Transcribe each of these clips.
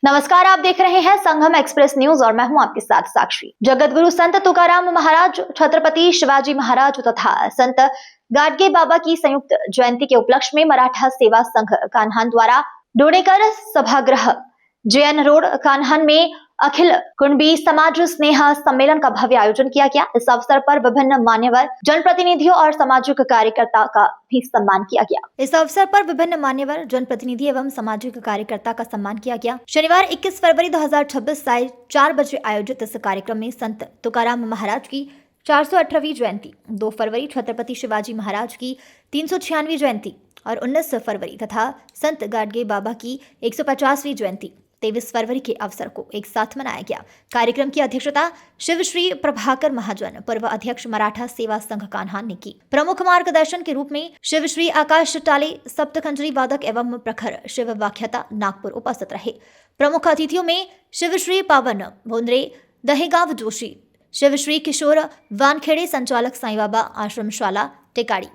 नमस्कार, आप देख रहे हैं संगम एक्सप्रेस न्यूज और मैं हूं आपके साथ साक्षी। जगतगुरु संत तुकाराम महाराज, छत्रपति शिवाजी महाराज तथा संत गाडगे बाबा की संयुक्त जयंती के उपलक्ष्य में मराठा सेवा संघ कान्हान द्वारा डोडेकर सभागृह JN रोड कान्हान में अखिल कुणबी समाज स्नेह सम्मेलन का भव्य आयोजन किया गया। इस अवसर पर विभिन्न मान्यवर जनप्रतिनिधियों और सामाजिक कार्यकर्ता का भी सम्मान किया गया। इस अवसर पर विभिन्न मान्यवर जनप्रतिनिधि एवं सामाजिक कार्यकर्ता का सम्मान किया गया। शनिवार 21 फरवरी 2026 साय 4 बजे आयोजित इस कार्यक्रम में संत तुकाराम महाराज की 418वीं जयंती, 2 फरवरी छत्रपति शिवाजी महाराज की 396वीं जयंती और 19 फरवरी तथा संत गाडगे बाबा की 150वीं जयंती 23 फरवरी के अवसर को एक साथ मनाया गया। कार्यक्रम की अध्यक्षता शिव श्री प्रभाकर महाजन, पूर्व अध्यक्ष मराठा सेवा संघ कान्हान ने की। प्रमुख मार्गदर्शन के रूप में शिव श्री आकाश टाले, सप्तखंजरी वादक एवं प्रखर शिव व्याख्याता नागपुर उपस्थित रहे। प्रमुख अतिथियों में शिव श्री पावन भोंद्रे दहेगांव जोशी, शिव श्री किशोर वानखेड़े संचालक साईं बाबा आश्रमशाला टेकाड़ी,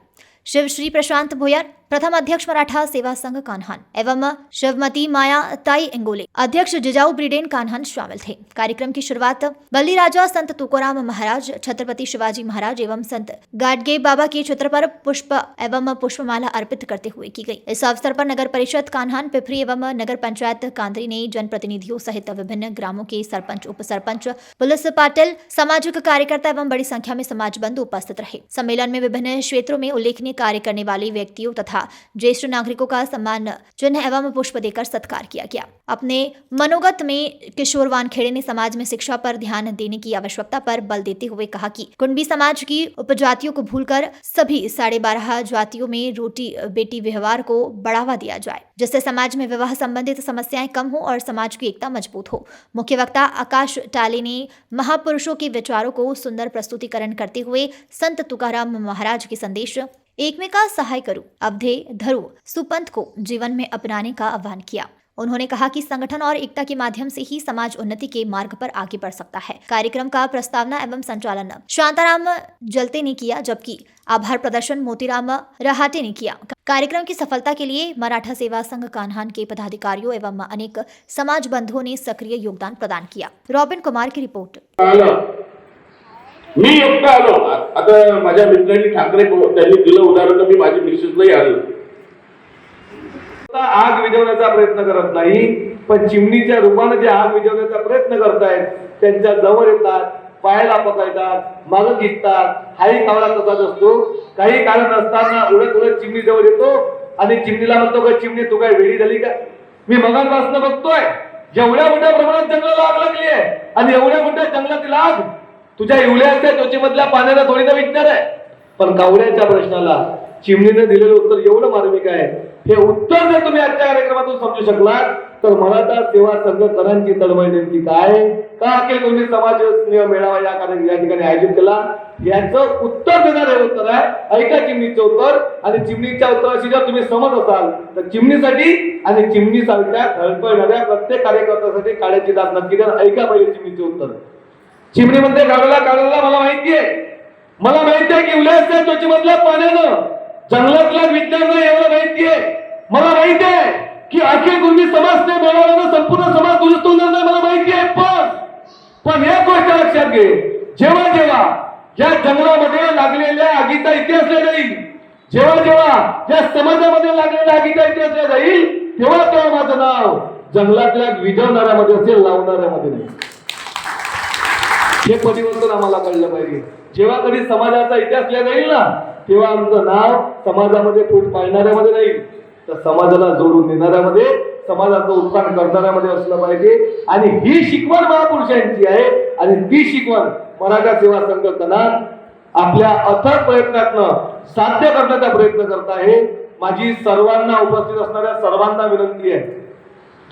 शिव श्री प्रशांत भोयर प्रथम अध्यक्ष मराठा सेवा संघ कान्हान एवं शिवमती माया ताई इंगोले अध्यक्ष जिजाऊ ब्रिडेन कान्हान शामिल थे। कार्यक्रम की शुरुआत बल्ली राजा संत तुकाराम महाराज, छत्रपति शिवाजी महाराज एवं संत गाडगे बाबा के चित्र पर पुष्प एवं पुष्पमाला अर्पित करते हुए की गई। इस अवसर पर नगर परिषद कान्हान पिपरी एवं नगर पंचायत कांदरी ने जनप्रतिनिधियों सहित विभिन्न ग्रामों के सरपंच, उप सरपंच, पुलिस पाटिल, सामाजिक कार्यकर्ता एवं बड़ी संख्या में समाज बंधु उपस्थित रहे। सम्मेलन में विभिन्न क्षेत्रों में उल्लेखनीय कार्य करने वाले व्यक्तियों तथा ज्येष्ठ नागरिकों का सम्मान चिन्ह एवं पुष्प देकर सत्कार किया गया। अपने मनोगत में किशोर वानखेड़े ने समाज में शिक्षा पर ध्यान देने की आवश्यकता पर बल देते हुए कहा कि कुणबी समाज की उपजातियों को भूलकर सभी 12.5 जातियों में रोटी बेटी व्यवहार को बढ़ावा दिया जाए, जिससे समाज में विवाह संबंधित समस्याएं कम हो और समाज की एकता मजबूत हो। मुख्य वक्ता आकाश टाले ने महापुरुषों के विचारों को सुंदर प्रस्तुतिकरण करते हुए संत तुकाराम महाराज के संदेश एकमेका सहाय करो, अवधे धरो सुपंथ को जीवन में अपनाने का आह्वान किया। उन्होंने कहा कि संगठन और एकता के माध्यम से ही समाज उन्नति के मार्ग पर आगे बढ़ सकता है। कार्यक्रम का प्रस्तावना एवं संचालन शांताराम जलते ने किया, जबकि आभार प्रदर्शन मोतीराम रहाटे ने किया। कार्यक्रम की सफलता के लिए मराठा सेवा संघ कान्हान के पदाधिकारियों एवं अनेक समाज बंधुओं ने सक्रिय योगदान प्रदान किया। रॉबिन कुमार की रिपोर्ट। मी एकटा आलो। आता माझ्या मित्रांनी ठाकरे त्यांनी दिलं उदाहरण, मी माझी मिसेसलाही आलो। आग विझवण्याचा प्रयत्न करत नाही, पण चिमणीच्या रूपाने जे आग विझवण्याचा प्रयत्न करतायत त्यांच्या जवळ येतात, पायाला पकडतात, मागं घेतात। हाही कावळा तसाच असतो। काही कारण नसताना उडत उडत चिमणी जवळ येतो आणि चिमणीला म्हणतो का चिमणी तू काय वेडी झाली का? मी मगांपासून बघतोय जेवढ्या मोठ्या प्रमाणात जंगलाला आग लागली आहे आणि एवढ्या मोठ्या जंगलातील आग तुझ्या इवल्याच्या त्वचेमधल्या पाण्याला थोडी ना विचार आहे, पण कावड्याच्या प्रश्नाला चिमणीने दिलेलं उत्तर एवढं मार्मिक आहे। हे उत्तर जर तुम्ही आजच्या कार्यक्रमातून समजू शकलात तर मराठा सेवा संघकरांची तळमळ नेमकी काय, का अखिल कुणबी समाज स्नेह मेळावा या ठिकाणी आयोजित केला, याचं उत्तर देणारे उत्तर आहे। ऐका चिमणीचं उत्तर, आणि चिमणीच्या उत्तराशी जर तुम्ही समज असाल तर चिमणीसाठी आणि चिमणीसारख्या धडपडणाऱ्या प्रत्येक कार्यकर्त्यासाठी काळ्याची दात नक्की द्या। ऐका पहिले चिमणीचे उत्तर। चिमणी म्हणते काढला मला माहिती आहे की उल्हासच्या त्वचेमधल्या पाण्यानं जंगलातल्या विज्ञान एवढं माहिती आहे। मला माहिती आहे की अखिल कुणबी समाज मेळाव्यानं संपूर्ण समाज दुरुस्त होणार नाही, मला माहिती आहे। पण एक गोष्ट लक्षात घे, जेव्हा जेव्हा या जंगलामध्ये लागलेल्या आगीचा इतिहास लिहिला जाईल, जेव्हा या समाजामध्ये लागलेल्या आगीचा इतिहास लिहिला जाईल, तेव्हा माझं नाव जंगलातल्या विझवणाऱ्यामध्ये असेल, लावणाऱ्यामध्ये नाही। हे परिवर्तन आम्हाला कळलं पाहिजे। जेव्हा कधी समाजाचा इतिहास लिहिला जाईल ना, तेव्हा आमचं नाव समाजामध्ये फूट पाडणाऱ्यामध्ये नाही, तर समाजाला जोडून देणाऱ्यामध्ये, समाजाचं उत्थान करणाऱ्यामध्ये असलं पाहिजे। आणि ही शिकवण महापुरुषांची आहे, आणि ती शिकवण मराठा सेवा संघ कान्हान आपल्या अथक प्रयत्नातनं साध्य करण्याचा प्रयत्न करत आहे। माझी सर्वांना, उपस्थित असणाऱ्या सर्वांना विनंती आहे,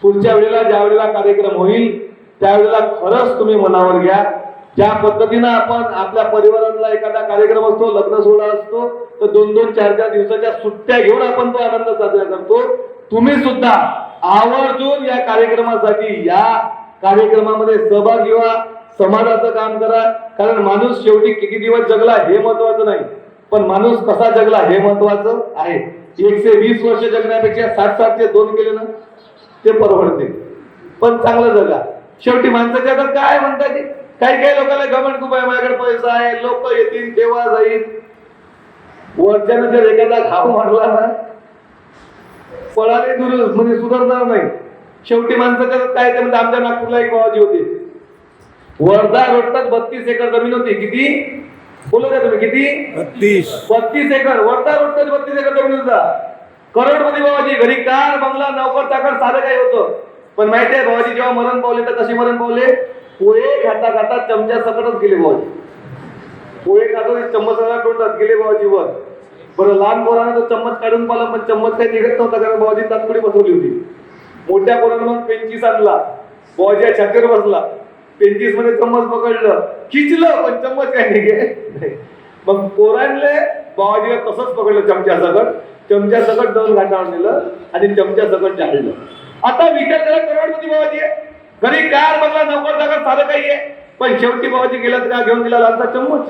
पुढच्या वेळेला ज्या वेळेला कार्यक्रम होईल त्यावेळेला खरंच तुम्ही मनावर घ्या। ज्या पद्धतीनं आपण आपल्या परिवारातला एखादा कार्यक्रम असतो, लग्न सोहळा असतो, तर 2-2, 4-4 दिवसाच्या सुट्ट्या घेऊन आपण तो आनंद साजरा करतो। तुम्ही सुद्धा आवर्जून या कार्यक्रमासाठी, या कार्यक्रमामध्ये सहभागी व्हा, समाजाचं काम करा। कारण माणूस शेवटी किती दिवस जगला हे महत्वाचं नाही, पण माणूस कसा जगला हे महत्वाचं आहे। 120 वर्ष जगण्यापेक्षा 60-60 ते 2 केले ना ते परवडते। पण चांगलं जगा. शेवटी माणसाच्या हातात काय म्हणतात ते? काही काही लोकांना घमंड खूप आहे, माझ्याकडे पैसा आहे, लोक येतील तेव्हा जाईल. वरच्यानं जर एखादा घाव मारला ना, पळाले म्हणजे सुधारणार नाही. शेवटी माणसाच्या हातात काय ते म्हणतात. आमच्या नागपूरला एक बाबाजी होते, वर्धा रोडतात 32 एकर जमीन होती. किती बोलत आहे तुम्ही? किती? 32 एकर. वर्धा रोडतात 32 एकर जमीन होता. करोडपती बाबाजी, घरी कार बंगला नोकर चाकर सारं काही होतं. पण माहिती आहे बाबाजी जेव्हा मरण पावले तर कशी मरण पावले? पोहे खाता खाता चमच्या सकटच गेले बाबाजी. पोहे खातो चम्मच तोंडात गेले बाबाजी वर. बरं लहान पोरानं तो चम्मच काढून पाला, पण चम्मच काही निघत नव्हता कारण बाबाजी तात्पुडी बसवली होती. मोठ्या पोरानं मग पेंचीस आणला, बाबाजी छातीवर बसला, पेंचीस मध्ये चम्मच पकडलं, खिचलं, पण चम्मच काय निघे. मग पोरांले बाबाजीला तसंच पकडलं चमच्या सकट जाऊन घाटावर नेलं आणि चमच्या सकट जाळलं. आता विचार करा, करोडपती बाबाजी आहे, घरी कार बंगला नोकर चाकर सारं काही आहे, पण शेवटी बाबाजी गेला तर का घेऊन गेला लालचा चम्मच.